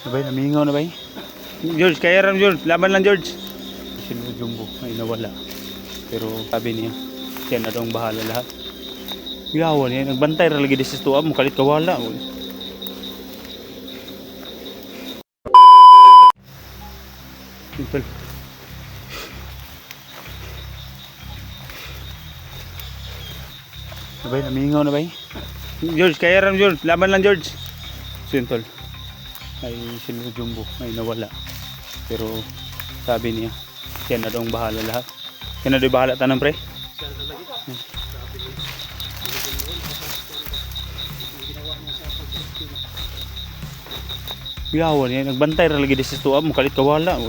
Sabay, namingaw na ba eh? George, kaya ram George. Laban lang George. Sino Jumbo ay nawala. Pero sabi niya, siya na daw ang bahala lahat. Yawan niya, nagbantay lagi di sa tuwa mo, kalit kawala. Simple. Sabay, namingaw na ba eh? George, kaya ram George. Laban lang George. Simple. Ay sino Jumbo ay nawala. Pero sabi niya, siya na daw ang bahala lahat. Siya na daw bahala tanong pre. Yawan niya, nagbantay lagi di sa tuwa mo, kalit kawala.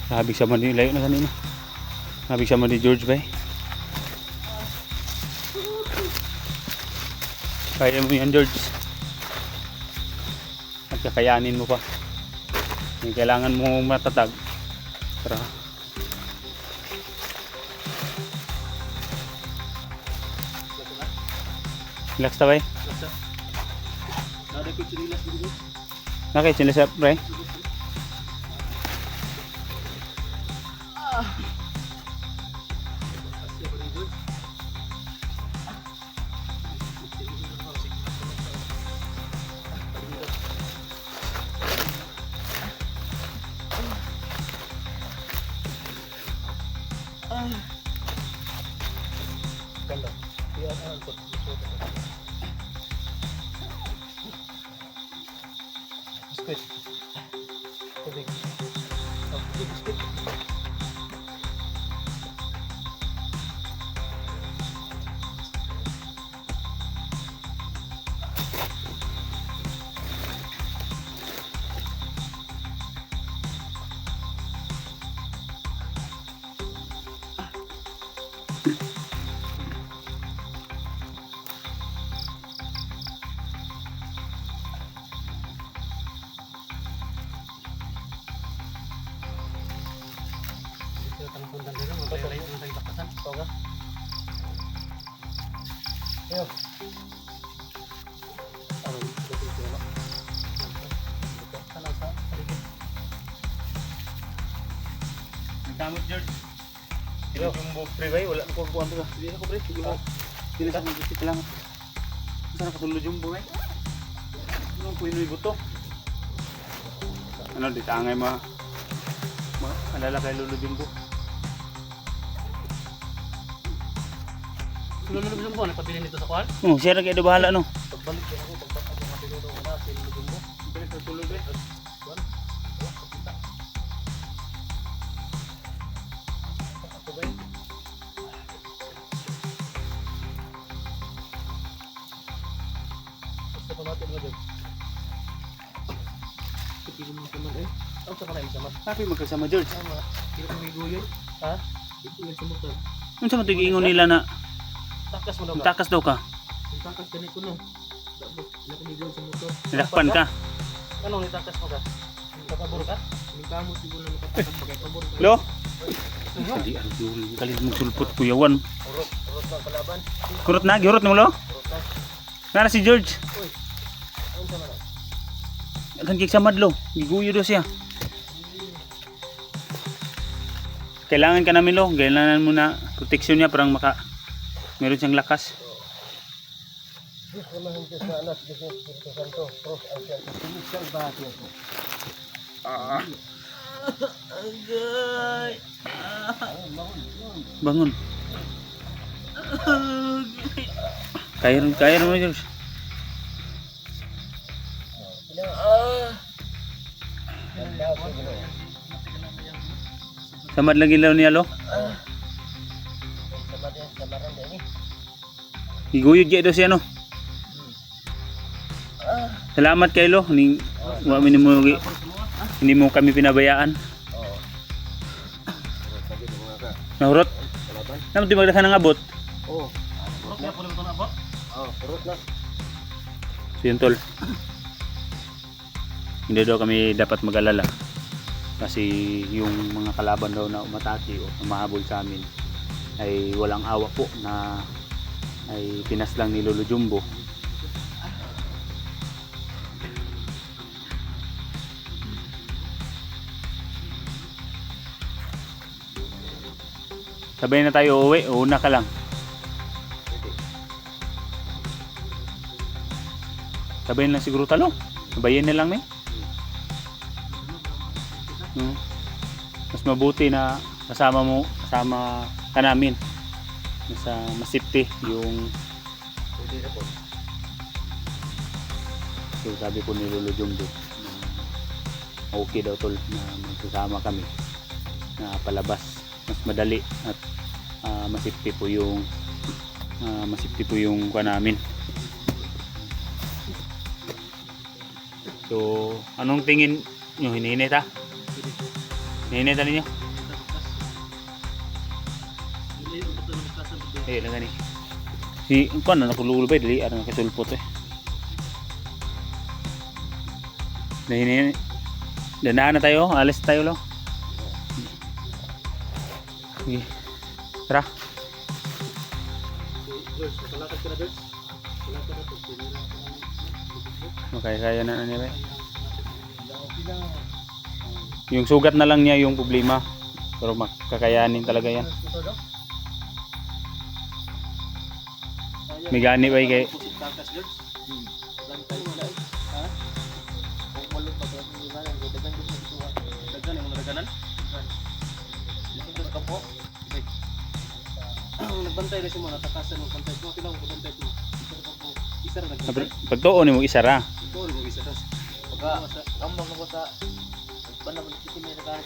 Nabig sa man ni layo na kanina. Nabig sa man ni George ba eh. Kaya mo yan George. At kakayanin mo pa. Kailangan mo matatag. Tara. Relax ta ba eh. Nakay chinelas ba eh. Biskuit. Tubig. Biskuit. Tamot George. Sino Jumbo pre bay wala ko kuan to. Dili ako pre. Dili sa mga bisik lang. Sana katulo Jumbo bay. Ano ko inoy buto. Ano di tangay alala kay Lolo Jumbo. Lolo Jumbo na pabili nito sa kuan? Oh, siya ra kay do bahala no. Pagbalik din ako pagpapag matinudo ko na si Lolo Jumbo. Dili sa tulog eh. Kuan. Kapita. Ako ba? Basta pamatin mo din. Pipili mo naman eh. Ang sa kanay sama. Happy magkasama George. Sama. Dili ko miguyon. Ha? Pipili sa motor. Unsa man ingon nila na Takas mo daw ka. takas daw ka? Takas ganit ko no. Nakamigon sa motor. Nilakpan ka. Anong nitakas mo ka? Nakaburo ka? Nagkamot siguro na nakatakas bagay kaburo ka. Lo? Kali ang duli. Kali mo sulpot kuyawan. Urot na kalaban. Kurot na, gihurot na mo lo? Urot na. Nara si George. Uy. Ano sa mana? Akan kik sa madlo. Giguyo daw siya. Kailangan ka namin lo. Kailangan mo na proteksyon niya parang meron siyang lakas. Diyos na mahintay sa anak, Diyos na Espiritu Santo, Cross ang siya sa tumisang bahati ako. Agay. Bangun. Kaya mo George. Samad lagi ilaw niya lo. Iguyod kaya daw siya no. Salamat kay lo. Hindi mo kami pinabayaan. Nahurot. Naman di magdakan ng abot. Oo. Urot na po na ito na abot? Oo, urot na. So yun tol. Hindi daw kami dapat mag-alala. Kasi yung mga kalaban daw na umatake o umahabol sa amin ay walang awa po, na ay pinas lang ni Lolo Jumbo. Sabay na tayo uuwi, una ka lang. Sabayin lang siguro talo. Sabayin na lang eh. Mas mabuti na kasama ka namin. Mas safety yung so, sabi ko ni Lolo Jumbo, okay daw tol na magsasama kami na palabas. Mas madali at mas safety po yung kuha namin. So, anong tingin nyo? Hinihinit ha? Hinihinit ninyo? Eh, lang gani. Si, kung ano, nakululubay, dali, ano, nakitulpot eh. Hinihinit. Danaan na tayo, alis tayo lo. Sige. Tara. Kaya na niya ba? Yung sugat na lang niya yung problema. Pero makakayanin talaga yan. May gani ba kay? Nagbantay na siya mo, natakasan mo, bantay mo, tilaw ko bantay mo. Isa ra nagbantay. Pagtuon mo isa ra. Pagtuon mo isa ra. Pagka ambang mo sa panahon kita may nagano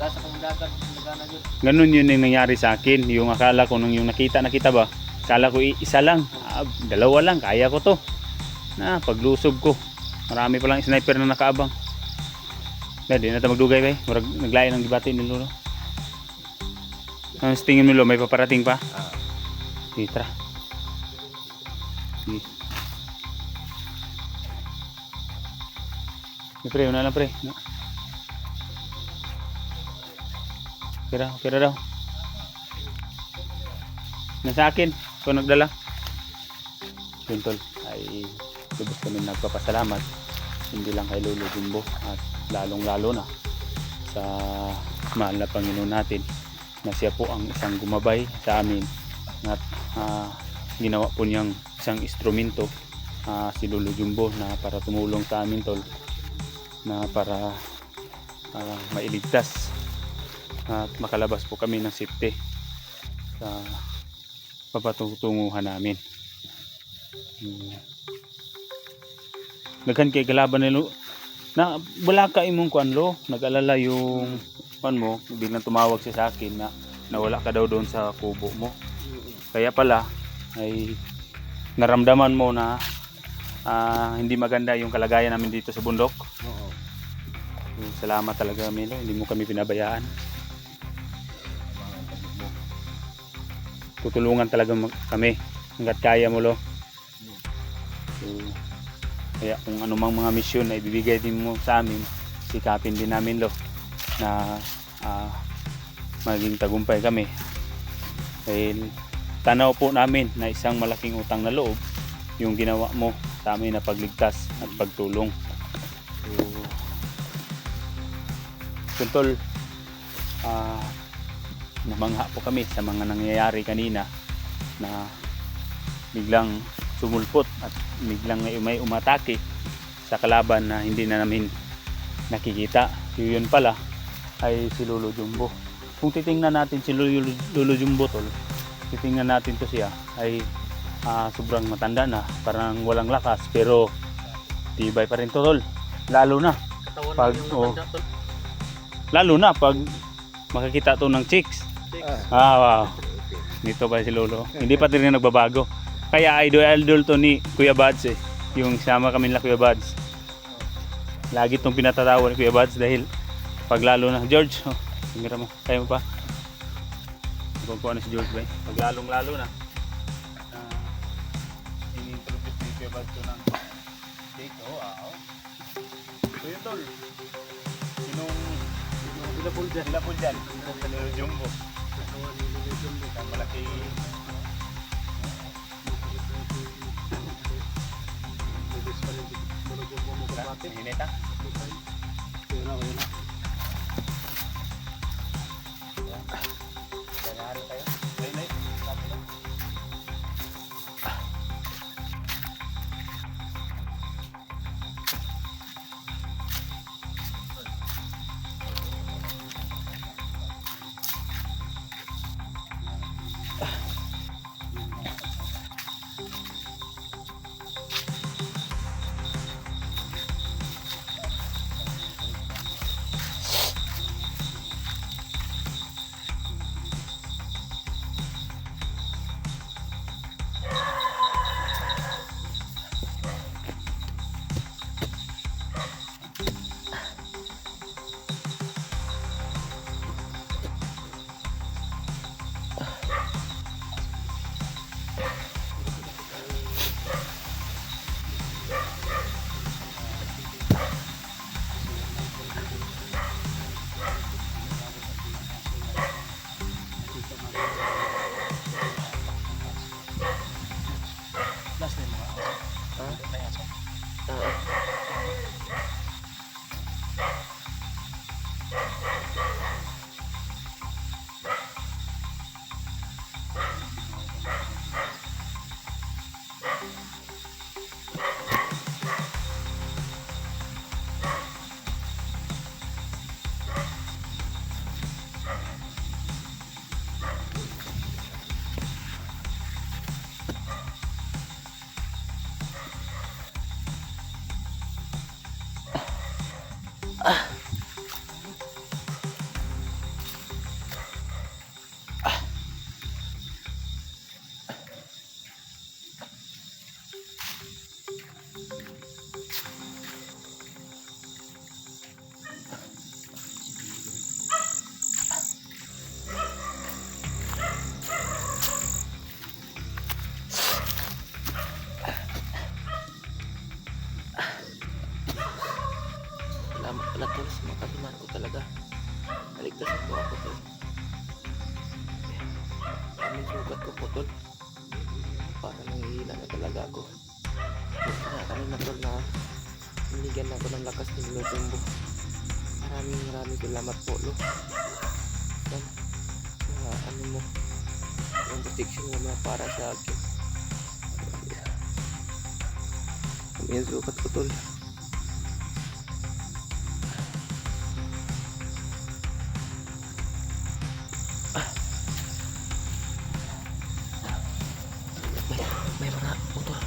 sa kong dagat nagana yun. Ganun yun yung nangyari sa akin. Yung akala ko nung yung nakita ba, akala ko isa lang, dalawa lang, kaya ko to. Na paglusob ko, marami pa lang sniper na nakaabang. Hindi na tayo magdugay ba? Naglayan ng gibati ni Lolo. Ano sa tingin mo Lo? May paparating pa? Sige, tara. Sige. Pre, una lang pre. Okay ra daw. Nasa akin, kung nagdala. Yun tol, ay lubos kami nagpapasalamat. Hindi lang kay Lolo Jumbo at lalong lalo na sa mahal na Panginoon natin, na siya po ang isang gumabay sa amin at ginawa po niyang isang instrumento, si Lolo Jumbo, na para tumulong sa amin tol, na para mailigtas at makalabas po kami ng safety sa papatunguhan namin. Naghan kay kalaban nilo na wala ka imong kuanlo, nag-alala yung kuan mo, biglang tumawag siya sa akin na nawala ka daw doon sa kubo mo. Kaya pala ay naramdaman mo na hindi maganda yung kalagayan namin dito sa bundok. Oo. Salamat talaga Milo, hindi mo kami pinabayaan. Tutulungan talaga kami hanggat kaya mo lo. So, kaya kung anumang mga misyon na ibibigay din mo sa amin, sikapin din namin lo na maging tagumpay kami. Dahil tanaw po namin na isang malaking utang na loob yung ginawa mo sa amin na pagligtas at pagtulong. So, tol, namangha po kami sa mga nangyayari kanina na biglang sumulpot at biglang may umatake sa kalaban na hindi na namin nakikita. Yun pala ay si Lolo Jumbo. Kung titingnan natin si Lolo Jumbo tol, titingnan natin to siya ay sobrang matanda na, parang walang lakas, pero tibay pa rin to tol. Lalo na pag makakita to ng chicks. Wow. Nito pa si Lolo. Hindi pa rin nagbabago. Kaya idol to ni Kuya Bads eh. Yung sama kami nila Kuya Bads. Lagi itong pinatatawa ni Kuya Bads dahil pag lalo na George, mira mo, kaya mo pa. Kung ano si George ba eh. Pag lalong lalo na ini-introduce ni Kuya Bads to ng cake. Oh wow. So yun tol. nung ilapol dyan. Sa Lolo Jumbo. Ang malaki. Init ha? Ganahan tayo. Ay. Last name mo. Salamat pala tol sa mga katunan ko talaga. Naligtasan po ako tol. Aming sugat ko po tol. Parang nangihina na talaga ako. Gusto na kanina tol na binigyan ako ng lakas ni Lolo Jumbo. Maraming salamat po lo. Yan. Ano mo. Yung protection mo na para sa akin. Aming sugat ko tol. May mga motor.